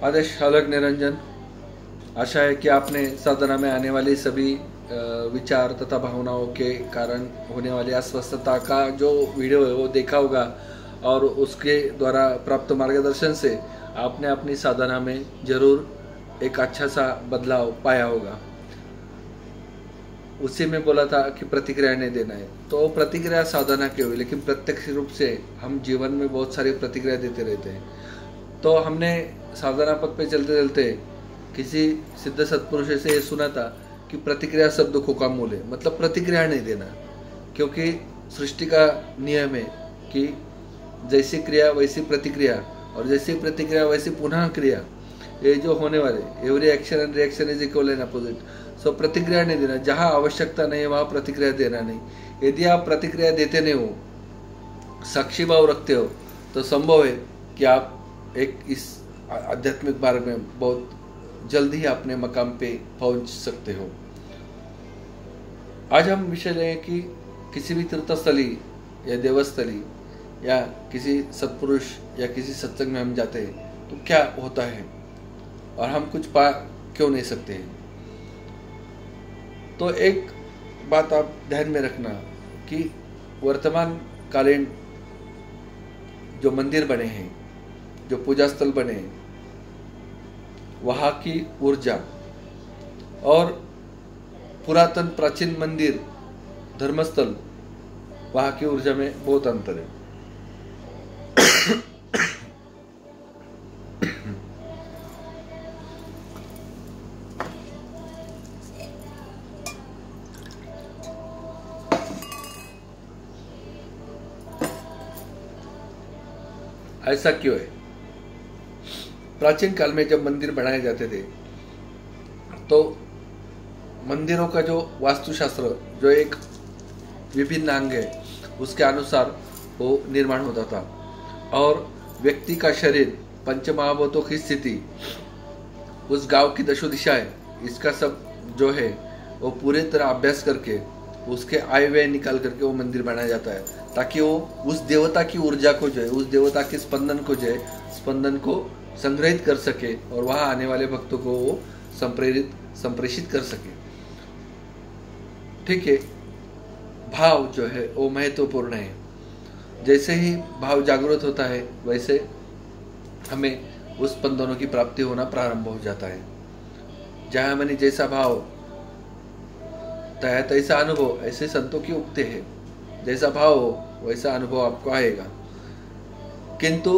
आदेश अलग निरंजन। आशा है कि आपने साधना में आने वाली सभी विचार तथा भावनाओं के कारण होने वाली अस्वस्थता का जो वीडियो है वो देखा होगा और उसके द्वारा प्राप्त मार्गदर्शन से आपने अपनी साधना में जरूर एक अच्छा सा बदलाव पाया होगा। उसी में बोला था कि प्रतिक्रिया नहीं देना है, तो प्रतिक्रिया साधना की हुई, लेकिन प्रत्यक्ष रूप से हम जीवन में बहुत सारी प्रतिक्रिया देते रहते हैं। तो हमने साधना पथ पे चलते चलते किसी सिद्ध सत्पुरुष से ये सुना था कि प्रतिक्रिया सब दुखों का मूल है, मतलब प्रतिक्रिया नहीं देना, क्योंकि सृष्टि का नियम है कि जैसी क्रिया वैसी प्रतिक्रिया और जैसी प्रतिक्रिया वैसी पुनः क्रिया। ये जो होने वाले every action and reaction is equal and opposite. So प्रतिक्रिया नहीं देना, जहाँ आवश्यकता नहीं है वहाँ प्रतिक्रिया देना नहीं। यदि आप प्रतिक्रिया देते नहीं हो, साक्षी भाव रखते हो, तो संभव है कि आप एक इस आध्यात्मिक मार्ग में बहुत जल्द ही अपने मकाम पे पहुंच सकते हो। आज हम विषय लें कि किसी भी तीर्थस्थली या देवस्थली या किसी सत्पुरुष या किसी सत्संग में हम जाते हैं तो क्या होता है और हम कुछ पा क्यों नहीं सकते हैं। तो एक बात आप ध्यान में रखना कि वर्तमान कालीन जो मंदिर बने हैं, जो पूजा स्थल बने हैं, वहाँ की ऊर्जा और पुरातन प्राचीन मंदिर धर्मस्थल वहाँ की ऊर्जा में बहुत अंतर है। ऐसा क्यों है? प्राचीन काल में जब मंदिर बनाए जाते थे तो मंदिरों का जो वास्तुशास्त्र जो एक विभिन्न अंग है उसके अनुसार वो निर्माण होता था, और व्यक्ति का शरीर, पंचमहाभूतों की स्थिति, उस गांव की दशो दिशाएं, इसका सब जो है वो पूरी तरह अभ्यास करके उसके आय व्यय निकाल करके वो मंदिर बनाया जाता है, ताकि वो उस देवता की ऊर्जा को जो है, उस देवता के स्पंदन को जो है, स्पंदन को संग्रहित कर सके और वहां आने वाले भक्तों को वो संप्रेषित कर सके। ठीक है, भाव जो है वो महत्वपूर्ण है। जैसे ही भाव जागृत होता है वैसे हमें उस स्पंदनों की प्राप्ति होना प्रारंभ हो जाता है। जहां मैंने जैसा भाव तया तैसा अनुभव, ऐसे संतों की उक्ति है, जैसा भाव हो वैसा अनुभव आपको आएगा। किंतु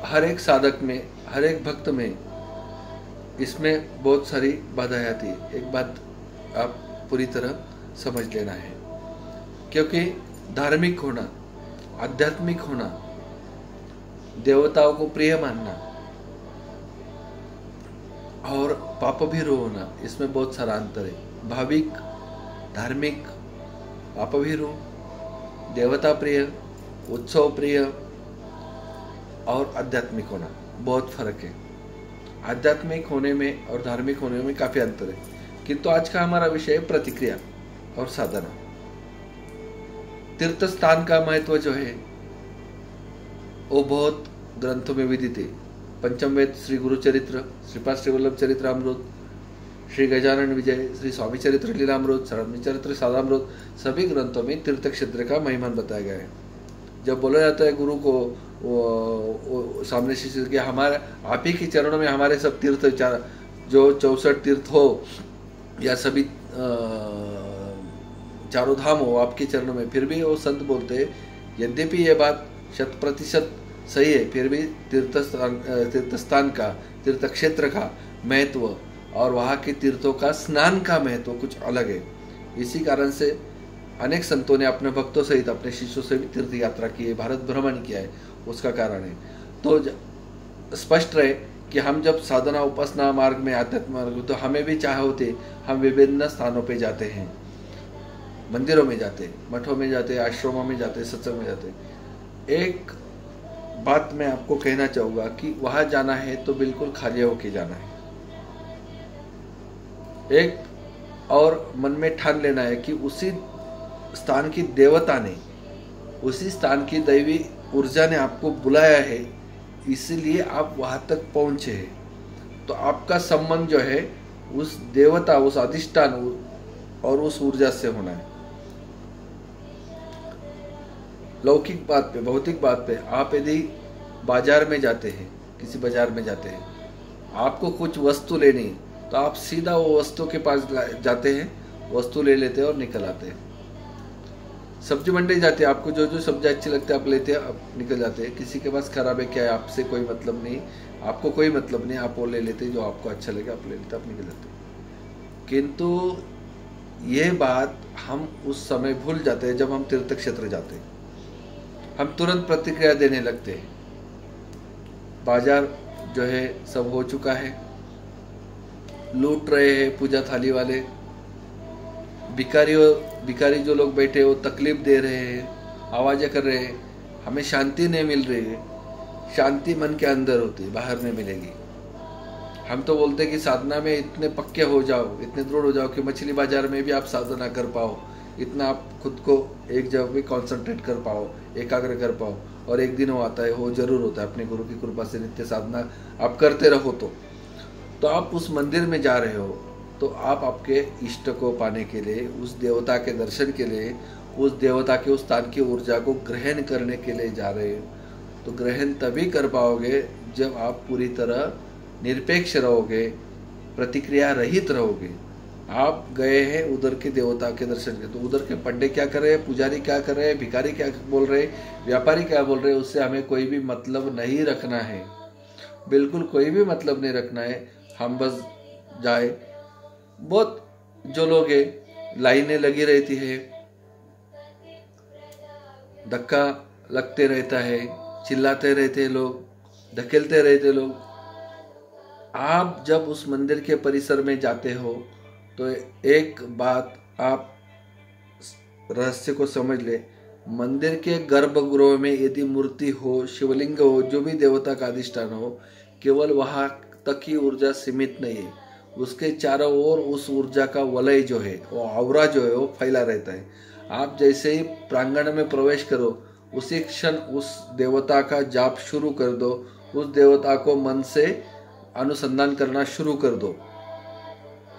हर एक साधक में, हर एक भक्त में इसमें बहुत सारी बाधाएं आती है। एक बात आप पूरी तरह समझ लेना है, क्योंकि धार्मिक होना, आध्यात्मिक होना, देवताओं को प्रिय मानना और पापभीरु होना, इसमें बहुत सारा अंतर है। भाविक, धार्मिक, पापभीरु, देवता प्रिय, उत्सव प्रिय और आध्यात्मिक होना, बहुत फर्क है। आध्यात्मिक होने में और धार्मिक होने में काफी अंतर है। किंतु आज का हमारा विषय है प्रतिक्रिया और साधना। तीर्थ स्थान का महत्व जो है वो बहुत ग्रंथों में विदित है। पंचम वेद श्री गुरु चरित्र, श्रीपाद श्री वल्लभ चरित्रामृत, श्री गजानन विजय, श्री स्वामी चरित्र लीलामृत, शरण्य चरित्र सादामृत, सभी ग्रंथों में तीर्थ क्षेत्र का महिमान बताया गया है। जब बोला जाता है गुरु को सामने शिष्य के, हमारे आप ही के चरणों में हमारे सब तीर्थ, जो 64 तीर्थ हो या सभी चारों धाम हो आपके चरणों में, फिर भी वो संत बोलते हैं यद्यपि ये बात 100% सही है, फिर भी तीर्थ स्थान का, तीर्थ क्षेत्र का महत्व और वहाँ के तीर्थों का स्नान का महत्व कुछ अलग है। इसी कारण से अनेक संतों ने अपने भक्तों सहित अपने शिष्यों से भी तीर्थ यात्रा की है, भारत भ्रमण किया है, उसका कारण है। तो स्पष्ट रहे कि हम जब साधना उपासना मार्ग में, आध्यात्म मार्ग, तो हमें भी चाह होते हम विभिन्न स्थानों पे जाते हैं, मंदिरों में जाते, मठों में जाते, आश्रमों में जाते, सत्संग में जाते। एक बात मैं आपको कहना चाहूँगा कि वहाँ जाना है तो बिल्कुल खाली होके जाना है। एक और मन में ठान लेना है कि उसी स्थान की देवता ने, उसी स्थान की दैवी ऊर्जा ने आपको बुलाया है, इसीलिए आप वहाँ तक पहुँचे हैं। तो आपका संबंध जो है उस देवता, उस अधिष्ठान और उस ऊर्जा से होना है। लौकिक बात पे, भौतिक बात पे, आप यदि बाजार में जाते हैं, किसी बाजार में जाते हैं, आपको कुछ वस्तु लेनी है तो आप सीधा वो वस्तु के पास जाते हैं, वस्तु ले लेते हैं और निकल आते हैं। सब्जी मंडी जाते हैं, आपको जो जो सब्जी अच्छी लगती है आप लेते हैं, आप निकल जाते हैं। किसी के पास खराब है क्या है, आपसे कोई मतलब नहीं, आपको कोई मतलब नहीं, आप वो ले लेते हैं, जो आपको अच्छा लगे आप ले लेते, आप निकल जाते हैं। किंतु ये बात हम उस समय भूल जाते हैं जब हम तीर्थ क्षेत्र जाते हैं। हम तुरंत प्रतिक्रिया देने लगते हैं। बाजार जो है सब हो चुका है, लूट रहे हैं पूजा थाली वाले, भिखारी जो लोग बैठे वो तकलीफ दे रहे हैं, आवाज़ें कर रहे हैं, हमें शांति नहीं मिल रही है। शांति मन के अंदर होती है, बाहर नहीं मिलेगी। हम तो बोलते हैं कि साधना में इतने पक्के हो जाओ, इतने दृढ़ हो जाओ कि मछली बाजार में भी आप साधना कर पाओ, इतना आप खुद को एक जगह पे कॉन्सेंट्रेट कर पाओ, एकाग्र कर पाओ। और एक दिन वो आता है, वो जरूर होता है, अपने गुरु की कृपा से नित्य साधना आप करते रहो तो आप उस मंदिर में जा रहे हो, तो आप आपके इष्ट को पाने के लिए, उस देवता के दर्शन के लिए, उस देवता के उस स्थान की ऊर्जा को ग्रहण करने के लिए जा रहे हो। तो ग्रहण तभी कर पाओगे जब आप पूरी तरह निरपेक्ष रहोगे, प्रतिक्रिया रहित रहोगे। आप गए हैं उधर के देवता के दर्शन के, तो उधर के पंडे क्या कर रहे हैं, पुजारी क्या कर रहे हैं, भिखारी क्या बोल रहे हैं, व्यापारी क्या बोल रहे हैं, उससे हमें कोई भी मतलब नहीं रखना है, बिल्कुल कोई भी मतलब नहीं रखना है। हम बस जाए। बहुत जो लोग हैं लाइनें लगी रहती है, धक्का लगते रहता है, चिल्लाते रहते लोग, धकेलते रहते लोग। आप जब उस मंदिर के परिसर में जाते हो तो एक बात आप रहस्य को समझ ले, मंदिर के गर्भगृह में यदि मूर्ति हो, शिवलिंग हो, जो भी देवता का अधिष्ठान हो, केवल वहाँ तक ही ऊर्जा सीमित नहीं है, उसके चारों ओर उस ऊर्जा का वलय जो है, वो आवरा जो है, वो फैला रहता है। आप जैसे ही प्रांगण में प्रवेश करो, उसी क्षण उस देवता का जाप शुरू कर दो, उस देवता को मन से अनुसंधान करना शुरू कर दो,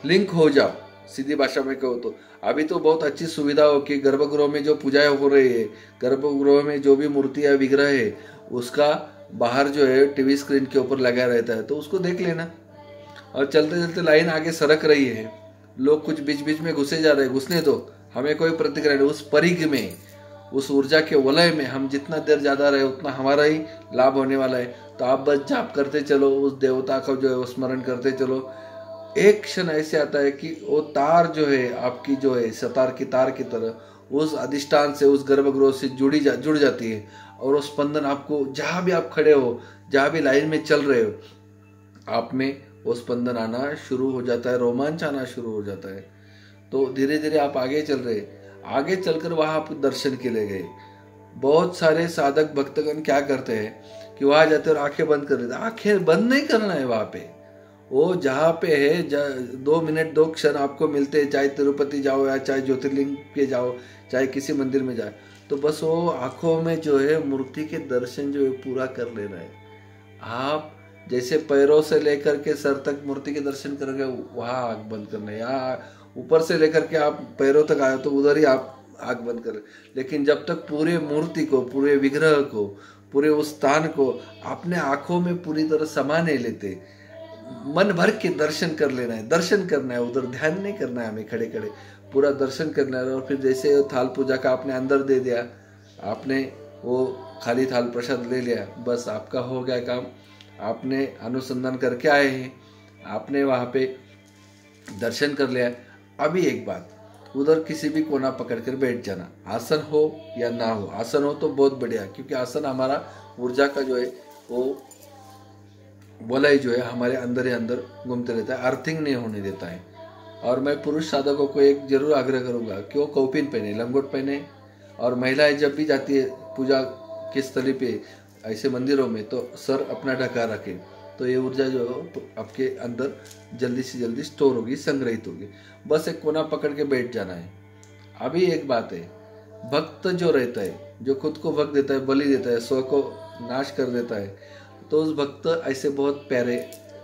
लिंक हो जाओ। सीधी भाषा में कहो तो अभी तो बहुत अच्छी सुविधा हो कि गर्भगृह में जो पूजाएं हो रही है, गर्भगृह में जो भी मूर्तियां विग्रह है, उसका बाहर जो है टीवी स्क्रीन के ऊपर लगा रहता है, तो उसको देख लेना। और चलते चलते लाइन आगे सरक रही है, लोग कुछ बीच बीच में घुसे जा रहे हैं, घुसने दो, हमें कोई प्रतिक्रिया नहीं। उस परिघ में, उस ऊर्जा के वलय में हम जितना देर ज़्यादा रहे उतना हमारा ही लाभ होने वाला है। तो आप बस जाप करते चलो, उस देवता का जो है वो स्मरण करते चलो। एक क्षण ऐसे आता है कि वो तार जो है आपकी, जो है सतार की तार की तरह उस अधिष्ठान से, उस गर्भगृह से जुड़ जाती है। और वो स्पंदन आपको, जहाँ भी आप खड़े हो, जहाँ भी लाइन में चल रहे हो, आप में वो स्पंदन आना शुरू हो जाता है, रोमांच आना शुरू हो जाता है। तो धीरे धीरे आप आगे चल रहे, आगे चलकर वहाँ आप दर्शन के लिए गए। बहुत सारे साधक भक्तगण क्या करते हैं कि वहाँ जाते और आंखें बंद कर देते। आंखें बंद नहीं करना है वहाँ पे, वो जहाँ पे है 2 मिनट 2 क्षण आपको मिलते हैं, चाहे तिरुपति जाओ या चाहे ज्योतिर्लिंग पे जाओ, चाहे किसी मंदिर में जाए, तो बस वो आंखों में जो है मूर्ति के दर्शन जो है पूरा कर लेना है। आप जैसे पैरों से लेकर के सर तक मूर्ति के दर्शन करोगे, वहाँ आँख बंद करना है। या ऊपर से लेकर के आप पैरों तक आए तो उधर ही आप आँख बंद कर। लेकिन जब तक पूरे मूर्ति को, पूरे विग्रह को, पूरे उस स्थान को अपने आँखों में पूरी तरह समा नहीं लेते, मन भर के दर्शन कर लेना है, दर्शन करना है, उधर ध्यान नहीं करना है, हमें खड़े खड़े पूरा दर्शन करना है। और फिर जैसे थाल पूजा का आपने अंदर दे दिया, आपने वो खाली थाल प्रसाद ले लिया, बस आपका हो गया काम। आपने अनुसंधान करके आए हैं, आपने वहाँ पे दर्शन कर लिया। अभी एक बात, उधर किसी भी कोना पकड़ कर बैठ जाना, आसन हो या ना हो। आसन हो तो बहुत बढ़िया, क्योंकि आसन हमारा ऊर्जा का जो है वो वलय जो है हमारे अंदर ही अंदर घूमते रहता है, अर्थिंग नहीं होने देता है। और मैं पुरुष साधकों को एक जरूर आग्रह करूंगा कि वो कौपिन पहने, लंगोट पहने। और महिलाएं जब भी जाती है पूजा के स्थली पे, ऐसे मंदिरों में, तो सर अपना ढका रखे, तो ये ऊर्जा जो है आपके अंदर जल्दी से जल्दी स्टोर होगी, संग्रहित होगी। बस एक कोना पकड़ के बैठ जाना है। अभी एक बात है, भक्त जो रहता है, जो खुद को भक्त देता है, बलि देता है, स्व को नाश कर देता है, तो उस भक्त ऐसे बहुत प्यारे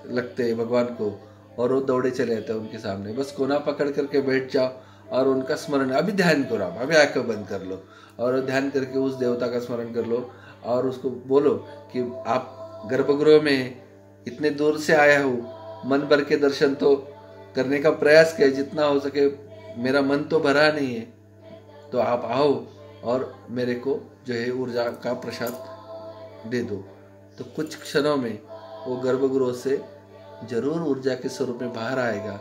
लगते हैं भगवान को और वो दौड़े चले जाते हैं उनके सामने। बस कोना पकड़ करके बैठ जाओ और उनका स्मरण, अभी ध्यान करो, आप अभी आंखें बंद कर लो और ध्यान करके उस देवता का स्मरण कर लो और उसको बोलो कि आप गर्भगृह में इतने दूर से आया हूँ, मन भर के दर्शन तो करने का प्रयास किया जितना हो सके, मेरा मन तो भरा नहीं है, तो आप आओ और मेरे को जो है ऊर्जा का प्रसाद दे दो। तो कुछ क्षणों में वो गर्भगृह से जरूर ऊर्जा के स्वरूप में बाहर आएगा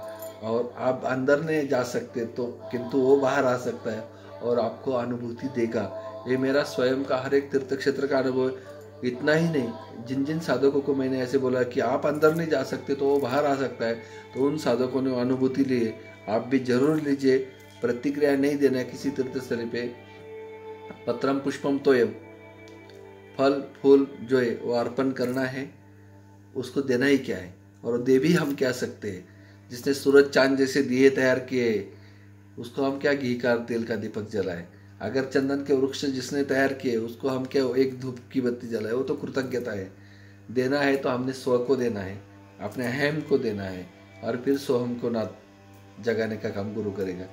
और आप अंदर नहीं जा सकते तो किंतु वो बाहर आ सकता है और आपको अनुभूति देगा। ये मेरा स्वयं का हर एक तीर्थ क्षेत्र का अनुभव है। इतना ही नहीं, जिन जिन साधकों को मैंने ऐसे बोला कि आप अंदर नहीं जा सकते तो वो बाहर आ सकता है, तो उन साधकों ने अनुभूति ली है। आप भी जरूर लीजिए। प्रतिक्रिया नहीं देना है किसी तीर्थ स्थल पे। पत्रम पुष्पम तोयम, फल फूल जो है वो अर्पण करना है, उसको देना ही क्या है और दे भी हम क्या सकते हैं। जिसने सूरज चांद जैसे दिए तैयार किए उसको हम क्या घी का तेल का दीपक जलाए। अगर चंदन के वृक्ष जिसने तैयार किए उसको हम क्या एक धूप की बत्ती जलाए, वो तो कृतज्ञता है। देना है तो हमने स्व को देना है, अपने अहम को देना है और फिर सोहम को ना जगाने का काम गुरु करेगा।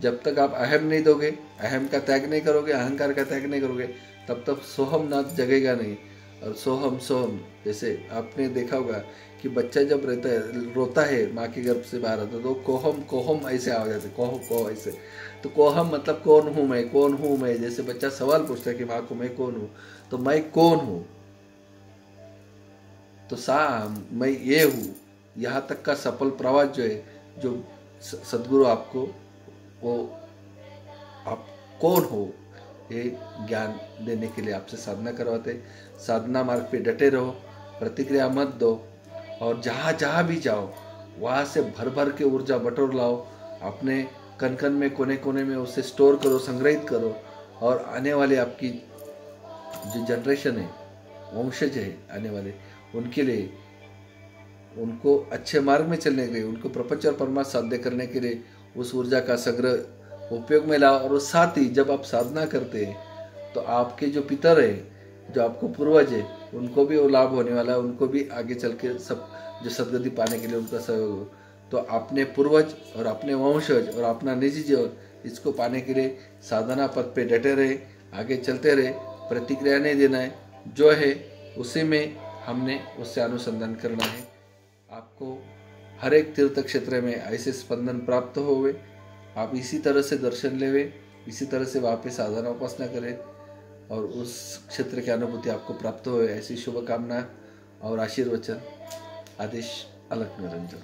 जब तक आप अहम नहीं दोगे, अहम का त्याग नहीं करोगे, अहंकार का त्याग नहीं करोगे, तब तक सोहम नाथ जगेगा नहीं। और सोहम सोहम, जैसे आपने देखा होगा कि बच्चा जब रहता है रोता है माँ के गर्भ से बाहर आता है तो कोहम कोहम ऐसे आ जाते, कोह कोह ऐसे। तो कोहम मतलब कौन हूँ मैं, कौन हूँ मैं। जैसे बच्चा सवाल पूछता है कि माँ को मैं कौन हूँ, तो मैं कौन हूँ, तो सा मैं ये हूँ। यहाँ तक का सफल प्रवास जो है, जो सदगुरु आपको वो आप कौन हो ये ज्ञान देने के लिए आपसे साधना करवाते। साधना मार्ग पे डटे रहो, प्रतिक्रिया मत दो और जहाँ जहाँ भी जाओ वहाँ से भर भर के ऊर्जा बटोर लाओ। अपने कण कण में कोने कोने में उसे स्टोर करो, संग्रहित करो और आने वाले आपकी जो जनरेशन है, वंशज है आने वाले, उनके लिए, उनको अच्छे मार्ग में चलने के लिए, उनको प्रपंच और परमार्थ साध्य करने के लिए उस ऊर्जा का संग्रह उपयोग में लाओ। और उस साथ ही जब आप साधना करते हैं तो आपके जो पितर है, जो आपको पूर्वज है, उनको भी वो लाभ होने वाला है, उनको भी आगे चल के सब जो सदगति पाने के लिए उनका सहयोग हो। तो अपने पूर्वज और अपने वंशज और अपना निजी जीवन, इसको पाने के लिए साधना पथ पे डटे रहे, आगे चलते रहे। प्रतिक्रिया नहीं देना है, जो है उसी में हमने उससे अनुसंधान करना है। आपको हर एक तीर्थ क्षेत्र में ऐसे स्पंदन प्राप्त होवे, आप इसी तरह से दर्शन लेवे, इसी तरह से वहाँ पे साधना उपासना करें और उस क्षेत्र की अनुभूति आपको प्राप्त हो, ऐसी शुभकामना और आशीर्वचन। आदेश अलख निरंजन।